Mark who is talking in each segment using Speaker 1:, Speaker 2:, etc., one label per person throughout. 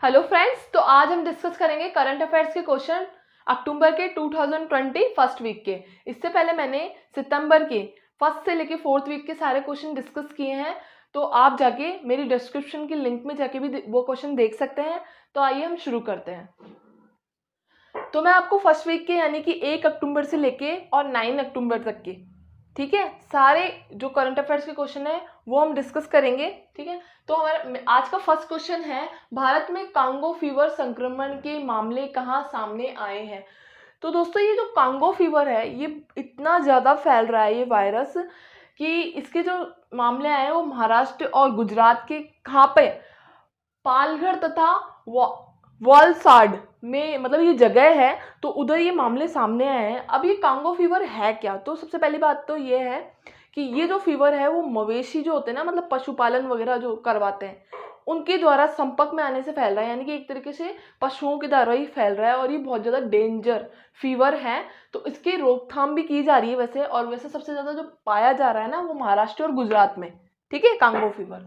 Speaker 1: Hello friends, तो आज हम डिस्कस करेंगे करंट अफेयर्स के क्वेश्चन अक्टूबर के 2020 फर्स्ट वीक के। इससे पहले मैंने सितंबर के फर्स्ट से लेके फोर्थ वीक के सारे क्वेश्चन डिस्कस किए हैं, तो आप जाके मेरी डिस्क्रिप्शन की लिंक में जाके भी वो क्वेश्चन देख सकते हैं। तो आइए हम शुरू करते हैं। तो मैं आपको फर्स्ट वीक के यानी कि 1 अक्टूबर से लेके और 9 अक्टूबर तक के, ठीक है, सारे जो करंट अफेयर्स के क्वेश्चन है वो हम डिस्कस करेंगे। ठीक है, तो हमारा आज का फर्स्ट क्वेश्चन है, भारत में कांगो फीवर संक्रमण के मामले कहाँ सामने आए हैं। तो दोस्तों, ये जो कांगो फीवर है ये इतना ज़्यादा फैल रहा है ये वायरस, कि इसके जो मामले आए हैं वो महाराष्ट्र और गुजरात के कहाँ पे, पालघर तथा वलसाड में, मतलब ये जगह है, तो उधर ये मामले सामने आए हैं। अब ये कांगो फीवर है क्या, तो सबसे पहली बात तो ये है कि ये जो फीवर है वो मवेशी जो होते हैं ना, मतलब पशुपालन वगैरह जो करवाते हैं उनके द्वारा संपर्क में आने से फैल रहा है, यानी कि एक तरीके से पशुओं के द्वारा ही फैल रहा है और ये बहुत ज़्यादा डेंजर फीवर है। तो इसकी रोकथाम भी की जा रही है वैसे, और वैसे सबसे ज़्यादा जो पाया जा रहा है ना वो महाराष्ट्र और गुजरात में। ठीक है, कांगो फीवर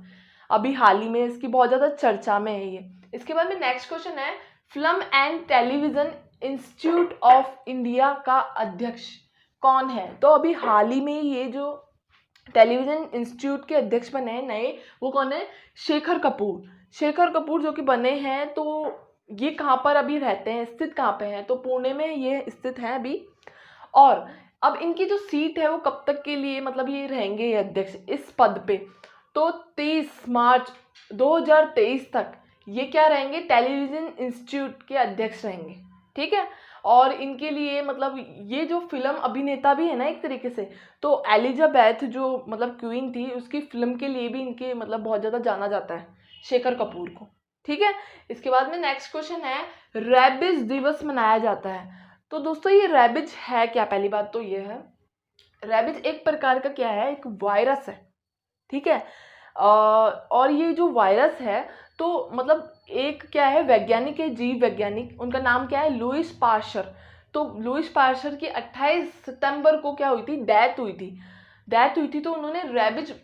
Speaker 1: अभी हाल ही में इसकी बहुत ज़्यादा चर्चा में है ये। इसके बाद में नेक्स्ट क्वेश्चन है, film and television institute of India का अध्यक्ष कौन है। तो अभी हाल ही में ये जो टेलीविजन इंस्टीट्यूट के अध्यक्ष बने हैं नए, वो कौन है, शेखर कपूर। शेखर कपूर जो कि बने हैं, तो ये कहाँ पर अभी रहते हैं, स्थित कहाँ पे हैं, तो पुणे में ये स्थित है अभी। और अब इनकी जो सीट है वो कब तक के लिए, मतलब ये रहेंगे ये अध्यक्ष इस पद पे, तो 30 मार्च 2023 तक ये क्या रहेंगे, टेलीविजन इंस्टीट्यूट के अध्यक्ष रहेंगे। ठीक है, और इनके लिए मतलब ये जो फिल्म अभिनेता भी है ना एक तरीके से, तो एलिजाबेथ जो मतलब क्वीन थी उसकी फिल्म के लिए भी इनके मतलब बहुत ज़्यादा जाना जाता है शेखर कपूर को। ठीक है, इसके बाद में नेक्स्ट क्वेश्चन है, रैबिज दिवस मनाया जाता है। तो दोस्तों, ये रैबिज है क्या, पहली बात तो ये है, रैबिज एक प्रकार का क्या है, एक वायरस है। ठीक है, और ये जो वायरस है, तो मतलब एक क्या है, वैज्ञानिक है, जीव वैज्ञानिक, उनका नाम क्या है, लुईस पाश्चर। तो लुईस पाश्चर की 28 सितंबर को क्या हुई थी, डेथ हुई थी। तो उन्होंने रैबिज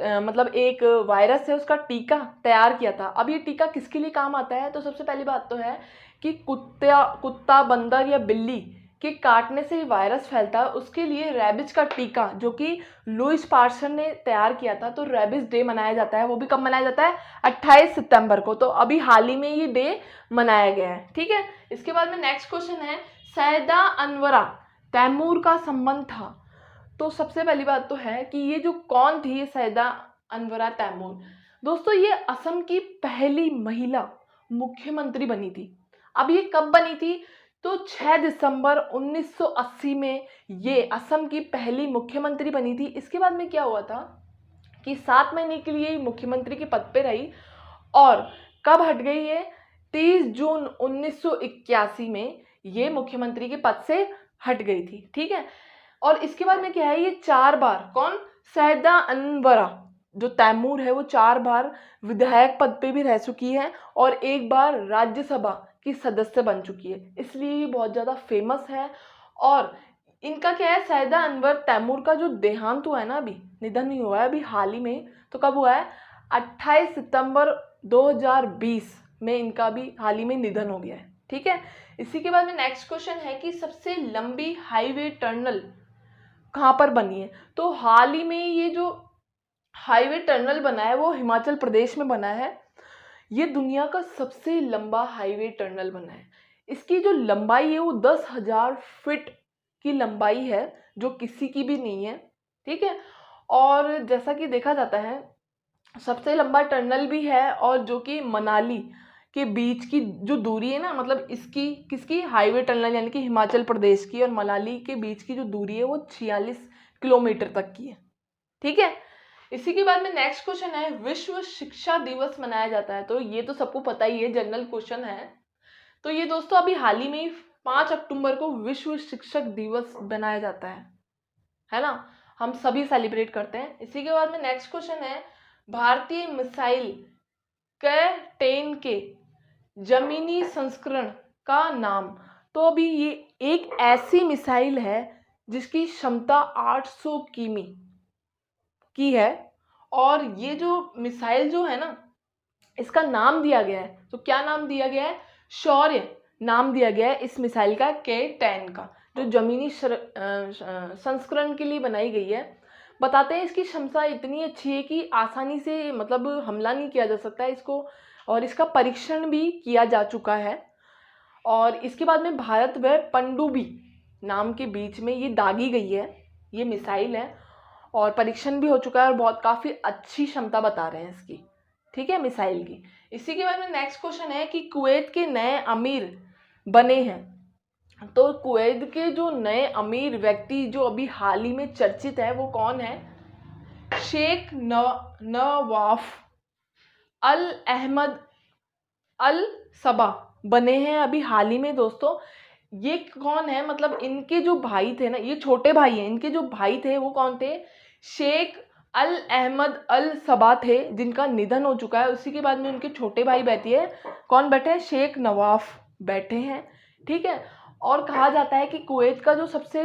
Speaker 1: मतलब एक वायरस है उसका टीका तैयार किया था। अब ये टीका किसके लिए काम आता है, तो सबसे पहली बात तो है कि कुत्ता बंदर या बिल्ली के काटने से वायरस फैलता है, उसके लिए रैबिज का टीका जो कि लुईस पाश्चर ने तैयार किया था, तो रैबिज डे मनाया जाता है। वो भी कब मनाया जाता है, 28 सितंबर को। तो अभी हाल ही में ये डे मनाया गया है। ठीक है, इसके बाद में नेक्स्ट क्वेश्चन है, सैयदा अनवरा तैमूर का संबंध था। तो सबसे पहली बात तो है कि ये जो कौन थी, ये सैयदा अनवरा तैमूर, दोस्तों ये असम की पहली महिला मुख्यमंत्री बनी थी। अब ये कब बनी थी, तो 6 दिसंबर 1980 में ये असम की पहली मुख्यमंत्री बनी थी। इसके बाद में क्या हुआ था कि 7 महीने के लिए मुख्यमंत्री के पद पे रही, और कब हट गई है, 30 जून 1981 में ये मुख्यमंत्री के पद से हट गई थी। ठीक है, और इसके बाद में क्या है, ये 4 बार, कौन, सैयदा अनवरा जो तैमूर है वो 4 बार विधायक पद पे भी रह चुकी है और एक बार राज्यसभा की सदस्य बन चुकी है, इसलिए ये बहुत ज़्यादा फेमस है। और इनका क्या है, सैयदा अनवर तैमूर का जो देहांत हुआ है ना, अभी निधन नहीं हुआ है अभी हाल ही में, तो कब हुआ है, 28 सितंबर 2020 में इनका भी हाल ही में निधन हो गया है। ठीक है, इसी के बाद में नेक्स्ट क्वेश्चन है कि सबसे लंबी हाईवे टनल कहाँ पर बनी है। तो हाल ही में ये जो हाईवे टनल बना है वो हिमाचल प्रदेश में बना है। ये दुनिया का सबसे लंबा हाईवे टनल बना है। इसकी जो लंबाई है वो 10,000 फीट की लंबाई है, जो किसी की भी नहीं है। ठीक है, और जैसा कि देखा जाता है सबसे लंबा टनल भी है, और जो कि मनाली के बीच की जो दूरी है ना, मतलब इसकी किसकी, हाईवे टनल यानी कि हिमाचल प्रदेश की और मनाली के बीच की जो दूरी है वो 46 किलोमीटर तक की है। ठीक है, इसी के बाद में नेक्स्ट क्वेश्चन है, विश्व शिक्षा दिवस मनाया जाता है। तो ये तो सबको पता ही है, जनरल क्वेश्चन है। तो ये दोस्तों अभी हाल ही में 5 अक्टूबर को विश्व शिक्षक दिवस बनाया जाता है ना, हम सभी सेलिब्रेट करते हैं। इसी के बाद में नेक्स्ट क्वेश्चन है, भारतीय मिसाइल K-10 के जमीनी संस्करण का नाम। तो अभी ये एक ऐसी मिसाइल है जिसकी क्षमता 800 किमी की है, और ये जो मिसाइल जो है ना, इसका नाम दिया गया है। तो क्या नाम दिया गया है? शौर्य नाम दिया गया है इस मिसाइल का, K-10 का, जो जमीनी संस्करण के लिए बनाई गई है। बताते हैं इसकी क्षमता इतनी अच्छी है कि आसानी से मतलब हमला नहीं किया जा सकता है इसको, और इसका परीक्षण भी किया जा चुका है। और इसके बाद में भारत व पनडुब्बी नाम के बीच में ये दागी गई है, ये मिसाइल है, और परीक्षण भी हो चुका है और बहुत काफ़ी अच्छी क्षमता बता रहे हैं इसकी, ठीक है, मिसाइल की। इसी के बाद में नेक्स्ट क्वेश्चन है कि कुवैत के नए अमीर बने हैं। तो कुवैत के जो नए अमीर व्यक्ति जो अभी हाल ही में चर्चित है वो कौन है? शेख नवाफ अल अहमद अल सबा बने हैं अभी हाल ही में दोस्तों। ये कौन है? मतलब इनके जो भाई थे ना, ये छोटे भाई हैं, इनके जो भाई थे वो कौन थे? शेख अल अहमद अल सबा थे, जिनका निधन हो चुका है। उसी के बाद में उनके छोटे भाई बैठे हैं, कौन बैठे हैं? शेख नवाफ बैठे हैं, ठीक है। और कहा जाता है कि कुवैत का जो सबसे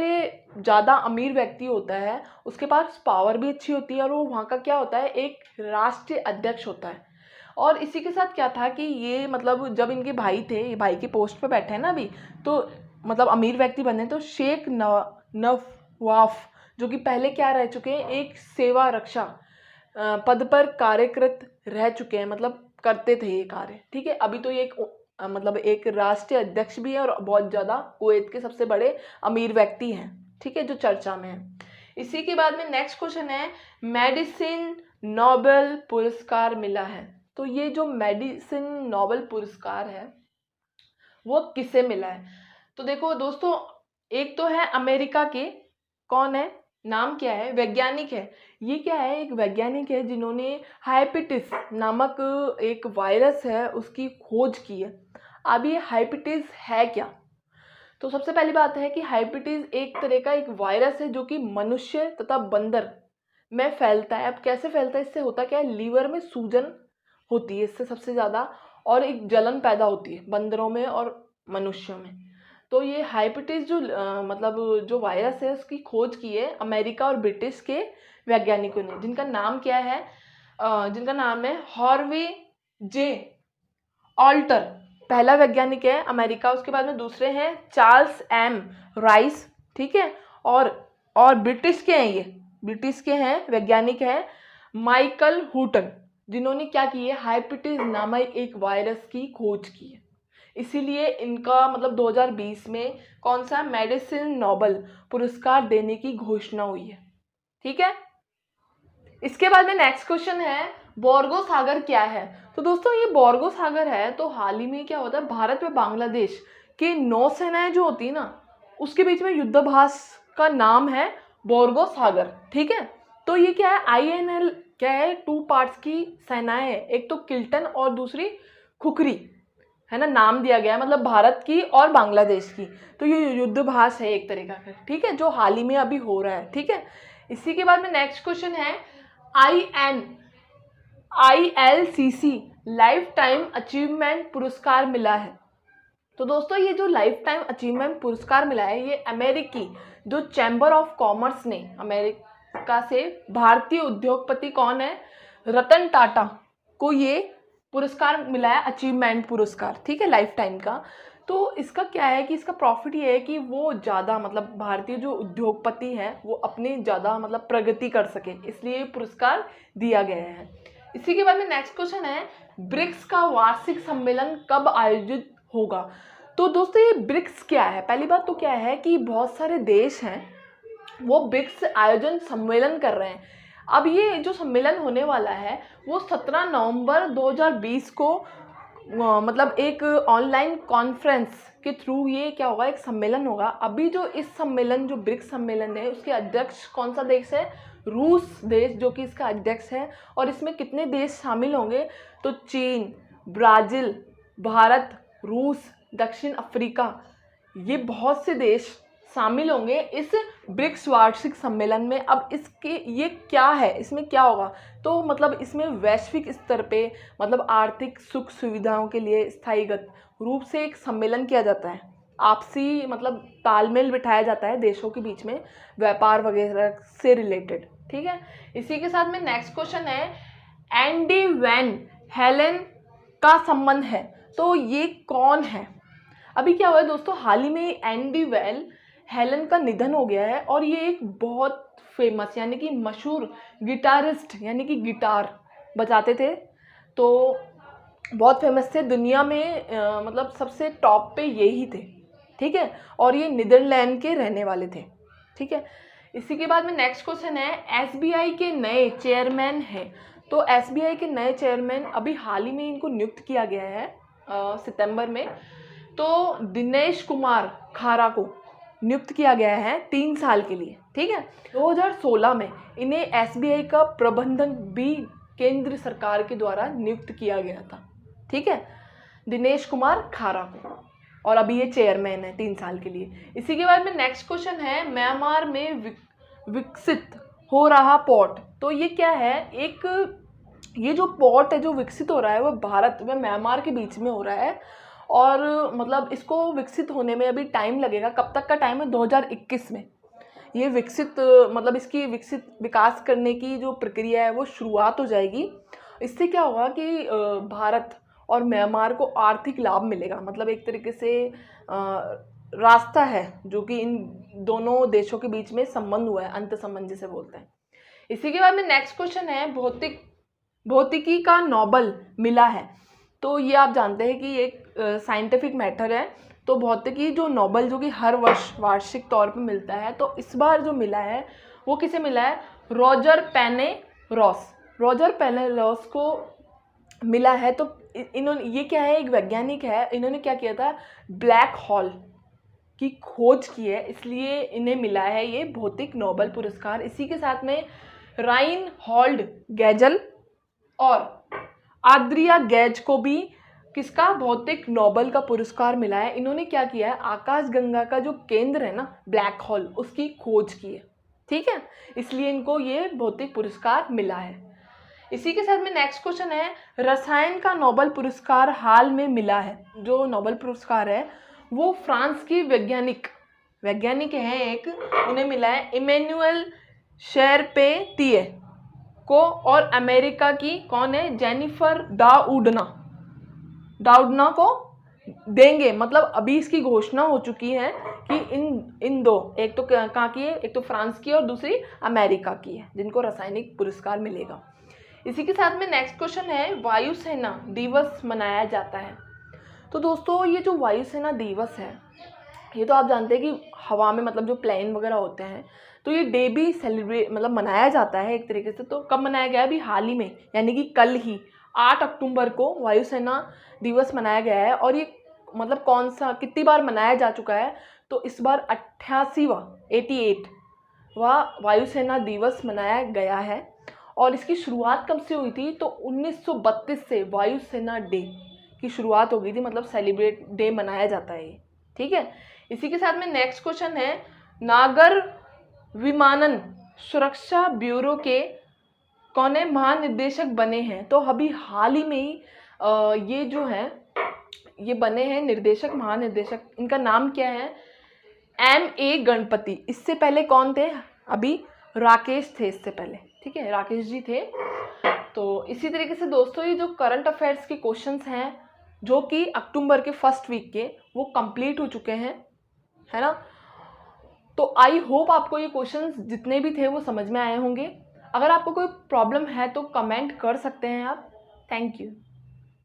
Speaker 1: ज़्यादा अमीर व्यक्ति होता है उसके पास पावर भी अच्छी होती है, और वो वहाँ का क्या होता है? एक राष्ट्रीय अध्यक्ष होता है। और इसी के साथ क्या था कि ये मतलब जब इनके भाई थे, ये भाई की पोस्ट पे बैठे हैं ना अभी, तो मतलब अमीर व्यक्ति बने, तो शेख नवाफ जो कि पहले क्या रह चुके हैं? एक सेवा रक्षा पद पर कार्यरत रह चुके हैं, मतलब करते थे ये कार्य, ठीक है। अभी तो ये एक मतलब एक राष्ट्रीय अध्यक्ष भी है और बहुत ज़्यादा कुवैत के सबसे बड़े अमीर व्यक्ति हैं, ठीक है, जो चर्चा में है। इसी के बाद में नेक्स्ट क्वेश्चन है, मेडिसिन नोबेल पुरस्कार मिला है। तो ये जो मेडिसिन नोबेल पुरस्कार है वो किसे मिला है? तो देखो दोस्तों, एक तो है अमेरिका के, कौन है? नाम क्या है? वैज्ञानिक है। ये क्या है? एक वैज्ञानिक है जिन्होंने हाइपेटिस नामक एक वायरस है उसकी खोज की है। अब ये हाइपेटिस है क्या? तो सबसे पहली बात है कि हाइपेटिस एक तरह का एक वायरस है जो कि मनुष्य तथा बंदर में फैलता है। अब कैसे फैलता है? इससे होता क्या है? लीवर में सूजन होती है इससे सबसे ज़्यादा, और एक जलन पैदा होती है बंदरों में और मनुष्यों में। तो ये हाइपेटिस जो मतलब जो वायरस है उसकी खोज की है अमेरिका और ब्रिटिश के वैज्ञानिकों ने, जिनका नाम क्या है? जिनका नाम है हार्वे जे ऑल्टर, पहला वैज्ञानिक है अमेरिका। उसके बाद में दूसरे हैं चार्ल्स एम राइस, ठीक है। और ब्रिटिश के हैं, ये ब्रिटिश के हैं वैज्ञानिक हैं माइकल हुटन, जिन्होंने क्या की है? हाइपेटिस नामक एक वायरस की खोज की है। इसीलिए इनका मतलब 2020 में कौन सा मेडिसिन नोबेल पुरस्कार देने की घोषणा हुई है, ठीक है। इसके बाद में नेक्स्ट क्वेश्चन है, बोर्गो सागर क्या है? तो दोस्तों ये बोर्गो सागर है, तो हाल ही में क्या होता है, भारत व बांग्लादेश की नौसेनाएं जो होती है ना, उसके बीच में युद्धाभ्यास का नाम है बोर्गो सागर, ठीक है। तो ये क्या है? INL क्या है? 2 पार्ट्स की सेनाएं है, एक तो किल्टन और दूसरी खुखरी, है ना, नाम दिया गया है, मतलब भारत की और बांग्लादेश की। तो ये युद्धाभ्यास है एक तरीका का, ठीक है, जो हाल ही में अभी हो रहा है, ठीक है। इसी के बाद में नेक्स्ट क्वेश्चन है, ILCC लाइफ टाइम अचीवमेंट पुरस्कार मिला है। तो दोस्तों ये जो लाइफ टाइम अचीवमेंट पुरस्कार मिला है, ये अमेरिकी जो चैम्बर ऑफ कॉमर्स ने अमेरिका से भारतीय उद्योगपति कौन है? रतन टाटा को ये पुरस्कार मिला है, अचीवमेंट पुरस्कार, ठीक है, लाइफ टाइम का। तो इसका क्या है कि इसका प्रॉफिट ये है कि वो ज़्यादा मतलब भारतीय जो उद्योगपति हैं वो अपने ज़्यादा मतलब प्रगति कर सके, इसलिए ये पुरस्कार दिया गया है। इसी के बाद में नेक्स्ट क्वेश्चन है, ब्रिक्स का वार्षिक सम्मेलन कब आयोजित होगा? तो दोस्तों ये ब्रिक्स क्या है? पहली बात तो क्या है कि बहुत सारे देश हैं वो ब्रिक्स आयोजन सम्मेलन कर रहे हैं। अब ये जो सम्मेलन होने वाला है वो 17 नवंबर 2020 को मतलब एक ऑनलाइन कॉन्फ्रेंस के थ्रू ये क्या होगा? एक सम्मेलन होगा। अभी जो इस सम्मेलन जो ब्रिक्स सम्मेलन है उसके अध्यक्ष कौन सा देश है? रूस देश जो कि इसका अध्यक्ष है। और इसमें कितने देश शामिल होंगे? तो चीन, ब्राज़ील, भारत, रूस, दक्षिण अफ्रीका, ये बहुत से देश शामिल होंगे इस ब्रिक्स वार्षिक सम्मेलन में। अब इसके ये क्या है, इसमें क्या होगा? तो मतलब इसमें वैश्विक स्तर पे मतलब आर्थिक सुख सुविधाओं के लिए स्थायीगत रूप से एक सम्मेलन किया जाता है, आपसी मतलब तालमेल बिठाया जाता है देशों के बीच में व्यापार वगैरह से रिलेटेड, ठीक है। इसी के साथ में नेक्स्ट क्वेश्चन है, एंडी वैन हेलन का संबंध है। तो ये कौन है? अभी क्या हुआ है दोस्तों, हाल ही में एंडी वेल हेलन का निधन हो गया है और ये एक बहुत फेमस यानी कि मशहूर गिटारिस्ट यानी कि गिटार बजाते थे। तो बहुत फेमस थे दुनिया में, मतलब सबसे टॉप पे यही थे, ठीक है। और ये नीदरलैंड के रहने वाले थे, ठीक है। इसी के बाद में नेक्स्ट क्वेश्चन है, एसबीआई के नए चेयरमैन हैं। तो एसबीआई के नए चेयरमैन अभी हाल ही में इनको नियुक्त किया गया है सितंबर में। तो दिनेश कुमार खारा को नियुक्त किया गया है 3 साल के लिए, ठीक है। 2016 में इन्हें एसबीआई का प्रबंधन भी केंद्र सरकार के द्वारा नियुक्त किया गया था, ठीक है, दिनेश कुमार खारा को। और अभी ये चेयरमैन है 3 साल के लिए। इसी के बाद में नेक्स्ट क्वेश्चन है, म्यांमार में विकसित हो रहा पोर्ट। तो ये क्या है, एक ये जो पोर्ट है जो विकसित हो रहा है वो भारत व म्यांमार के बीच में हो रहा है। और मतलब इसको विकसित होने में अभी टाइम लगेगा। कब तक का टाइम है? 2021 में ये विकसित, मतलब इसकी विकास करने की जो प्रक्रिया है वो शुरुआत हो जाएगी। इससे क्या होगा कि भारत और म्यांमार को आर्थिक लाभ मिलेगा। मतलब एक तरीके से रास्ता है जो कि इन दोनों देशों के बीच में संबंध हुआ है, अंत संबंध जिसे बोलते हैं। इसी के बाद में नेक्स्ट क्वेश्चन है, भौतिकी का नोबेल मिला है। तो ये आप जानते हैं कि एक साइंटिफिक मैटर है। तो भौतिकी जो नोबेल जो कि हर वर्ष वार्षिक तौर पे मिलता है, तो इस बार जो मिला है वो किसे मिला है? रॉजर पेनेरॉस को मिला है। तो इन्होंने, ये क्या है, एक वैज्ञानिक है, इन्होंने क्या किया था, ब्लैक होल की खोज की है, इसलिए इन्हें मिला है ये भौतिक नोबेल पुरस्कार। इसी के साथ में राइनहोल्ड गैजल और आद्रिया गैज को भी किसका, भौतिक नोबेल का पुरस्कार मिला है। इन्होंने क्या किया है, आकाशगंगा का जो केंद्र है ना, ब्लैक होल, उसकी खोज की है, ठीक है, इसलिए इनको ये भौतिक पुरस्कार मिला है। इसी के साथ में नेक्स्ट क्वेश्चन है, रसायन का नोबेल पुरस्कार हाल में मिला है। जो नोबेल पुरस्कार है वो फ्रांस की वैज्ञानिक हैं एक, उन्हें मिला है इमैनुअल शेरपेतिये को। और अमेरिका की कौन है, जेनिफर डाउडना को देंगे। मतलब अभी इसकी घोषणा हो चुकी है कि इन दो, एक तो कहाँ की है, एक तो फ्रांस की और दूसरी अमेरिका की है, जिनको रासायनिक पुरस्कार मिलेगा। इसी के साथ में नेक्स्ट क्वेश्चन है, वायुसेना दिवस मनाया जाता है। तो दोस्तों ये जो वायुसेना दिवस है, ये तो आप जानते हैं कि हवा में मतलब जो प्लेन वगैरह होते हैं, तो ये डे भी सेलिब्रेट मतलब मनाया जाता है एक तरीके से। तो कब मनाया गया है? अभी हाल ही में, यानी कि कल ही 8 अक्टूबर को वायुसेना दिवस मनाया गया है। और ये मतलब कौन सा, कितनी बार मनाया जा चुका है? तो इस बार 88वां वायुसेना दिवस मनाया गया है। और इसकी शुरुआत कब से हुई थी? तो 1932 से वायुसेना डे की शुरुआत हो गई थी, मतलब सेलिब्रेट डे मनाया जाता है ये, ठीक है। इसी के साथ में नेक्स्ट क्वेश्चन है, नागर विमानन सुरक्षा ब्यूरो के कौन है महानिदेशक बने हैं? तो अभी हाल ही में ही ये जो है ये बने हैं महानिदेशक। इनका नाम क्या है? M.A. गणपति। इससे पहले कौन थे? अभी राकेश थे इससे पहले, ठीक है, राकेश जी थे। तो इसी तरीके से दोस्तों ये जो करंट अफेयर्स के क्वेश्चंस हैं जो कि अक्टूबर के फर्स्ट वीक के, वो कंप्लीट हो चुके हैं, है ना। तो आई होप आपको ये क्वेश्चंस जितने भी थे वो समझ में आए होंगे। अगर आपको कोई प्रॉब्लम है तो कमेंट कर सकते हैं आप। Thank you.